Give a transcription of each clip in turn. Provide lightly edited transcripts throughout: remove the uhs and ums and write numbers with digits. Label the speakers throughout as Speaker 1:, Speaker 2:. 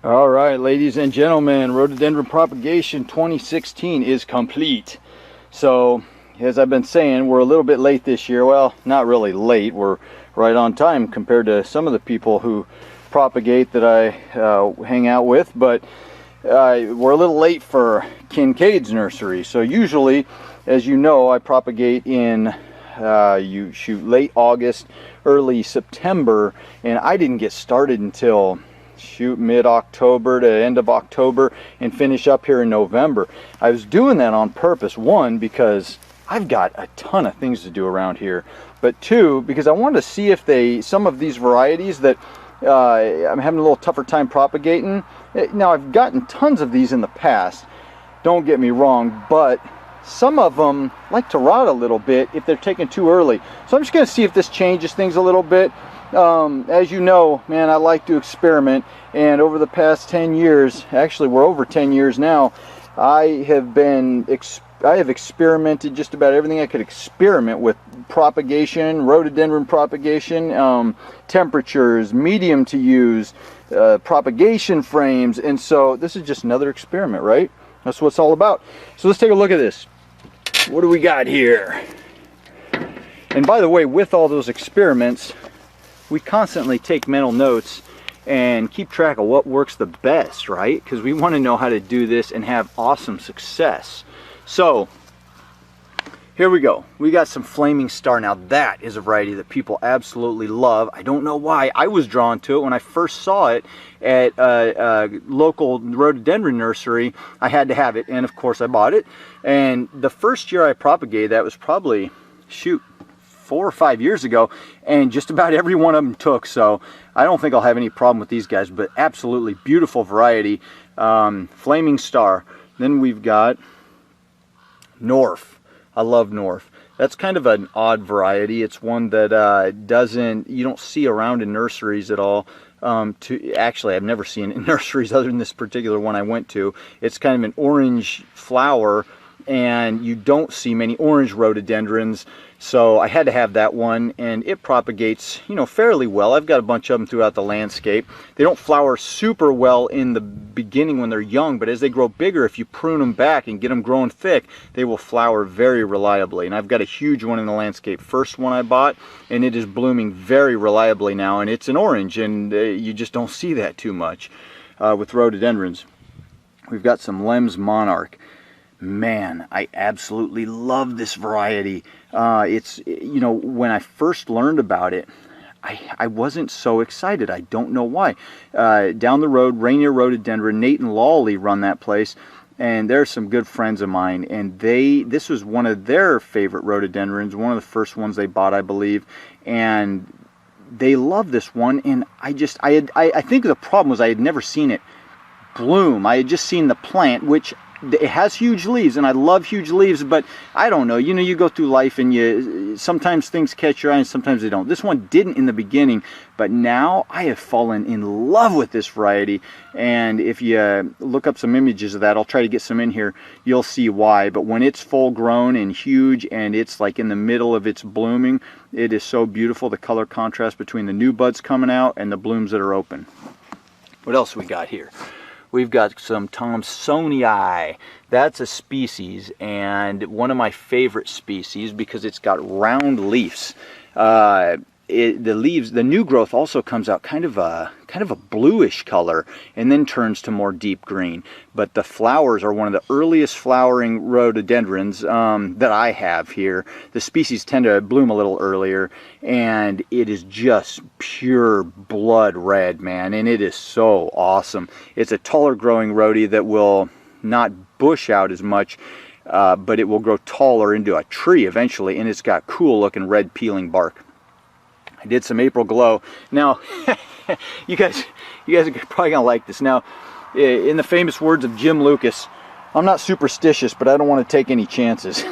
Speaker 1: All right, ladies and gentlemen, Rhododendron Propagation 2016 is complete. So, as I've been saying, we're a little bit late this year. Well, not really late. We're right on time compared to some of the people who propagate that I hang out with. But we're a little late for Kincaid's nursery. So usually, as you know, I propagate in you shoot late August, early September, and I didn't get started until mid-October to end of October and finish up here in November. I was doing that on purpose, one, because I've got a ton of things to do around here, but two, because I wanted to see if some of these varieties that I'm having a little tougher time propagating. Now, I've gotten tons of these in the past, don't get me wrong, but some of them like to rot a little bit if they're taken too early. So I'm just going to see if this changes things a little bit. As you know, man, I like to experiment, and over the past 10 years, actually we're over 10 years now, I have experimented just about everything I could experiment with: propagation, rhododendron propagation, temperatures, medium to use, propagation frames, and so this is just another experiment, right? That's what it's all about. So let's take a look at this. What do we got here? And by the way, with all those experiments, we constantly take mental notes and keep track of what works the best, right? Because we want to know how to do this and have awesome success. So here we go. We got some Flaming Star. Now that is a variety that people absolutely love. I don't know why. I was drawn to it when I first saw it at a local rhododendron nursery. I had to have it, and of course I bought it. And the first year I propagated that was probably, shoot, 4 or 5 years ago, and just about every one of them took, so I don't think I'll have any problem with these guys. But absolutely beautiful variety. Flaming Star. Then we've got North. I love North. That's kind of an odd variety. It's one that you don't see around in nurseries at all. Actually, I've never seen it in nurseries other than this particular one I went to. It's kind of an orange flower, and you don't see many orange rhododendrons, so I had to have that one, and it propagates, you know, fairly well. I've got a bunch of them throughout the landscape. They don't flower super well in the beginning when they're young, but as they grow bigger, if you prune them back and get them growing thick, they will flower very reliably. And I've got a huge one in the landscape, first one I bought, and it is blooming very reliably now, and it's an orange, and you just don't see that too much with rhododendrons. We've got some Lem's Monarch. Man, I absolutely love this variety. It's, you know, when I first learned about it, I wasn't so excited. I don't know why. Down the road, Rainier Rhododendron, Nate and Lawley run that place, and they're some good friends of mine, and this was one of their favorite rhododendrons, one of the first ones they bought, I believe, and they love this one. And I think the problem was I had never seen it bloom. I had just seen the plant, which it has huge leaves, and I love huge leaves, but I don't know, you know, you go through life and sometimes things catch your eye and sometimes they don't. This one didn't in the beginning, but now I have fallen in love with this variety, and if you look up some images of that, I'll try to get some in here, you'll see why. But when it's full grown and huge and it's like in the middle of its blooming, it is so beautiful, the color contrast between the new buds coming out and the blooms that are open. What else we got here? We've got some Thomsonii. That's a species, and one of my favorite species because it's got round leaves. The new growth also comes out kind of a bluish color and then turns to more deep green. But the flowers are one of the earliest flowering rhododendrons that I have here. The species tend to bloom a little earlier, and it is just pure blood red, man, and it is so awesome. It's a taller growing rhodie that will not bush out as much, but it will grow taller into a tree eventually, and it's got cool looking red peeling bark. I did some April Glow. Now, you guys are probably gonna like this. Now, in the famous words of Jim Lucas, I'm not superstitious, but I don't want to take any chances.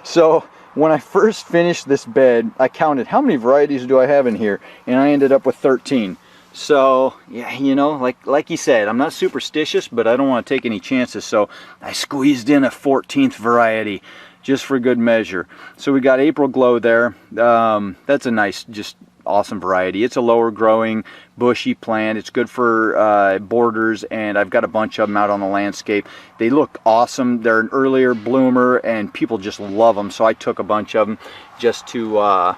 Speaker 1: So when I first finished this bed, I counted how many varieties do I have in here, and I ended up with 13. So yeah, you know, like he said, I'm not superstitious, but I don't want to take any chances. So I squeezed in a 14th variety just for good measure. So we got April Glow there. That's a nice, just awesome variety. It's a lower growing, bushy plant. It's good for borders, and I've got a bunch of them out on the landscape. They look awesome. They're an earlier bloomer, and people just love them. So I took a bunch of them just to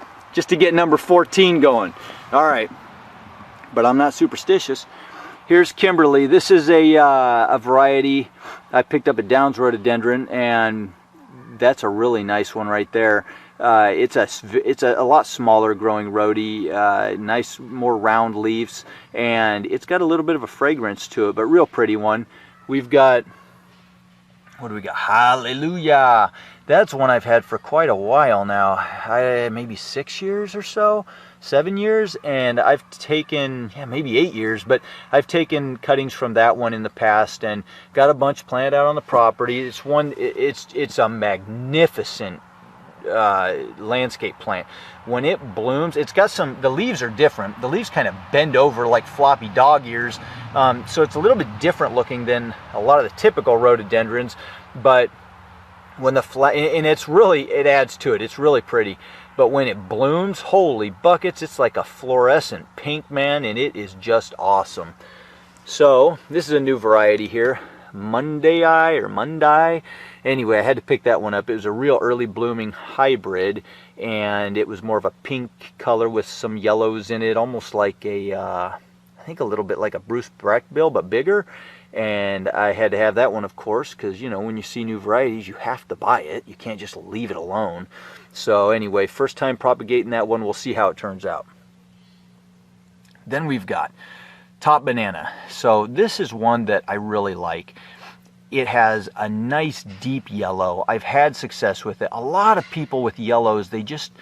Speaker 1: get number 14 going. All right, but I'm not superstitious. Here's Kimberly. This is a variety I picked up at Downs Rhododendron, and that's a really nice one right there. It's a lot smaller growing rhodey, nice, more round leaves, and it's got a little bit of a fragrance to it, but real pretty one. We've got, what do we got? Hallelujah! That's one I've had for quite a while now, maybe 6 years or so, 7 years, and I've taken, maybe 8 years, but I've taken cuttings from that one in the past and got a bunch planted out on the property. It's a magnificent landscape plant. When it blooms, it's got the leaves are different. The leaves kind of bend over like floppy dog ears, so it's a little bit different looking than a lot of the typical rhododendrons, but when and it adds to it. It's really pretty. But when it blooms, holy buckets, it's like a fluorescent pink, man, and it is just awesome. So this is a new variety here, Monday. Anyway, I had to pick that one up. It was a real early blooming hybrid, and it was more of a pink color with some yellows in it, almost like I think a little bit like a Bruce Brackbill, but bigger. And I had to have that one, of course, because, you know, when you see new varieties, you have to buy it. You can't just leave it alone. So anyway, first time propagating that one. We'll see how it turns out. Then we've got Top Banana. So this is one that I really like. It has a nice deep yellow. I've had success with it. A lot of people with yellows, they just,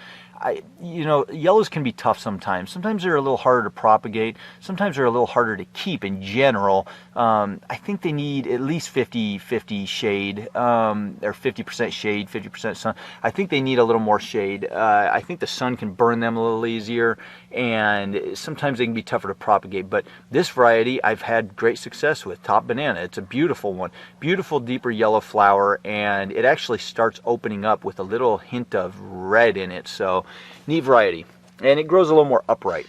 Speaker 1: you know, yellows can be tough sometimes. Sometimes they're a little harder to propagate. Sometimes they're a little harder to keep in general. I think they need at least 50-50 shade, or 50% shade, 50% sun. I think they need a little more shade. I think the sun can burn them a little easier, and sometimes they can be tougher to propagate. But this variety I've had great success with, Top Banana. It's a beautiful one. Beautiful deeper yellow flower, and it actually starts opening up with a little hint of red in it. So neat variety, and it grows a little more upright,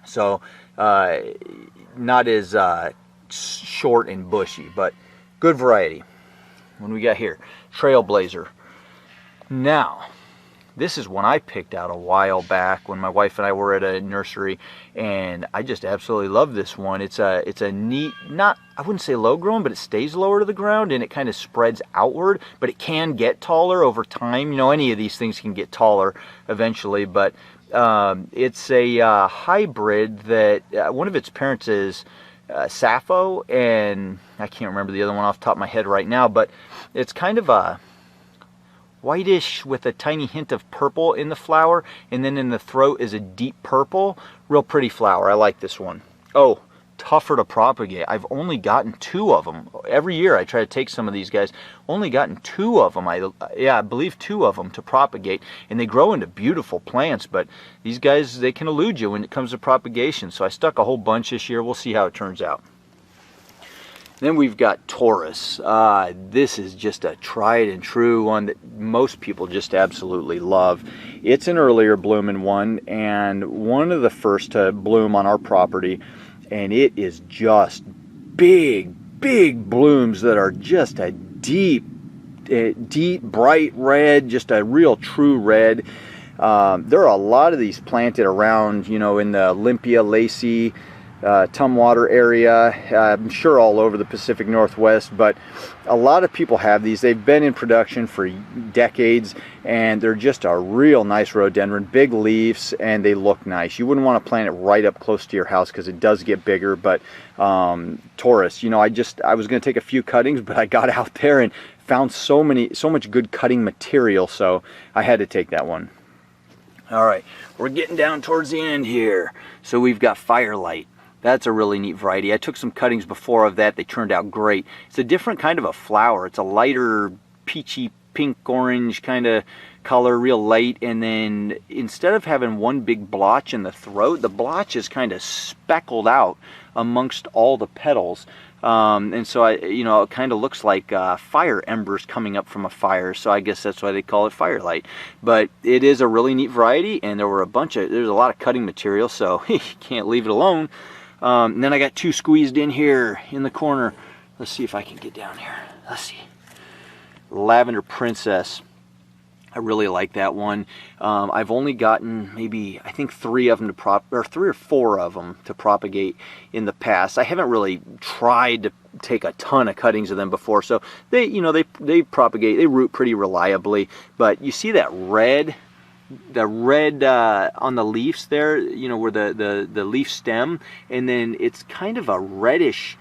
Speaker 1: so not as short and bushy, but good variety. What do we got here? Trailblazer. Now this is one I picked out a while back when my wife and I were at a nursery, and I just absolutely love this one. It's a neat, not, I wouldn't say low grown, but it stays lower to the ground and it kind of spreads outward, but it can get taller over time. You know, any of these things can get taller eventually, but it's a hybrid that one of its parents is Sappho, and I can't remember the other one off the top of my head right now, but it's kind of a whitish with a tiny hint of purple in the flower, and then in the throat is a deep purple. Real pretty flower. I like this one. Oh, tougher to propagate. I've only gotten 2 of them. Every year I try to take some of these guys. Only gotten 2 of them. I believe 2 of them to propagate, and they grow into beautiful plants, but these guys, they can elude you when it comes to propagation. So I stuck a whole bunch this year. We'll see how it turns out. Then we've got Taurus. This is just a tried and true one that most people just absolutely love. It's an earlier blooming one, and one of the first to bloom on our property, and it is just big blooms that are just a deep, bright red, just a real true red. There are a lot of these planted around, you know, in the Olympia, Lacey, Tumwater area, I'm sure all over the Pacific Northwest, but a lot of people have these. They've been in production for decades, and they're just a real nice rhododendron, big leaves, and they look nice. You wouldn't want to plant it right up close to your house because it does get bigger, but Taurus, you know, I was going to take a few cuttings, but I got out there and found so much good cutting material, so I had to take that one. All right, we're getting down towards the end here. So we've got Firelight. That's a really neat variety. I took some cuttings before of that. They turned out great. It's a different kind of a flower. It's a lighter peachy pink orange kind of color, real light, and then instead of having one big blotch in the throat, the blotch is kind of speckled out amongst all the petals. And so it kind of looks like fire embers coming up from a fire, so I guess that's why they call it firelight. But it is a really neat variety, and there's a lot of cutting material, so you can't leave it alone. And then I got two squeezed in here in the corner. Let's see if I can get down here. Let's see. Lavender Princess. I really like that one. I've only gotten maybe, I think, 3 of them or 3 or 4 of them to propagate in the past. I haven't really tried to take a ton of cuttings of them before, so they propagate, they root pretty reliably. But you see that red, on the leaves there, where the leaf stem, and then it's kind of a reddish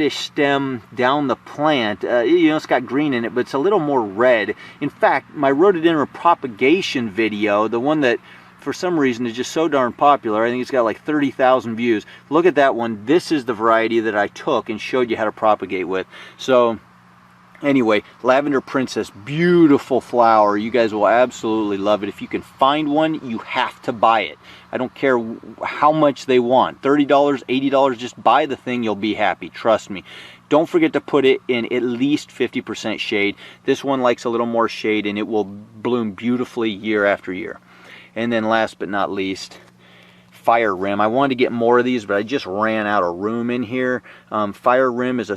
Speaker 1: stem down the plant. It's got green in it, but it's a little more red. In fact, my rhododendron propagation video, the one that for some reason is just so darn popular, I think it's got like 30,000 views. Look at that one. This is the variety that I took and showed you how to propagate with. So anyway, Lavender Princess, beautiful flower. You guys will absolutely love it. If you can find one, you have to buy it. I don't care how much they want. $30, $80, just buy the thing, you'll be happy. Trust me. Don't forget to put it in at least 50% shade. This one likes a little more shade, and it will bloom beautifully year after year. And then last but not least, Fire Rim. I wanted to get more of these, but I just ran out of room in here. Fire Rim is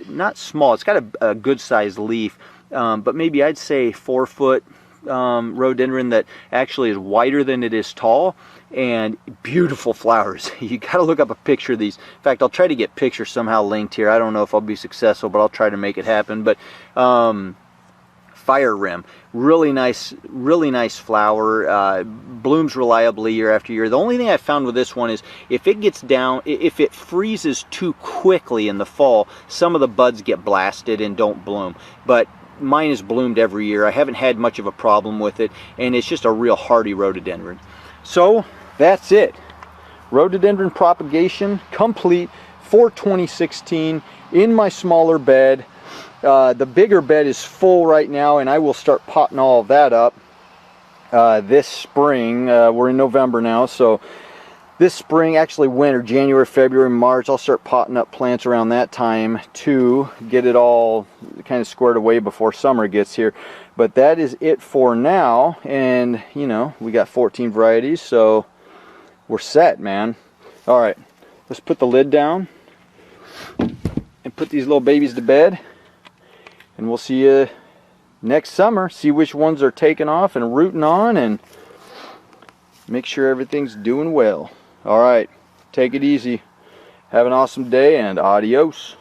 Speaker 1: not small. It's got a good sized leaf, but maybe I'd say 4-foot rhododendron that actually is wider than it is tall, and beautiful flowers. You got to look up a picture of these. In fact, I'll try to get pictures somehow linked here. I don't know if I'll be successful, but I'll try to make it happen. But Fire Rim, really nice flower, blooms reliably year after year. The only thing I found with this one is if it freezes too quickly in the fall, some of the buds get blasted and don't bloom. But mine has bloomed every year. I haven't had much of a problem with it, and it's just a real hardy rhododendron. So that's it. Rhododendron propagation complete for 2016 in my smaller bed. The bigger bed is full right now, and I will start potting all of that up this spring. We're in November now, so this spring, actually winter, January, February, March, I'll start potting up plants around that time to get it all kind of squared away before summer gets here. But that is it for now, and we got 14 varieties, so we're set, man. All right, let's put the lid down and put these little babies to bed, and we'll see you next summer. See which ones are taking off and rooting on, and make sure everything's doing well. All right, take it easy. Have an awesome day, and adios.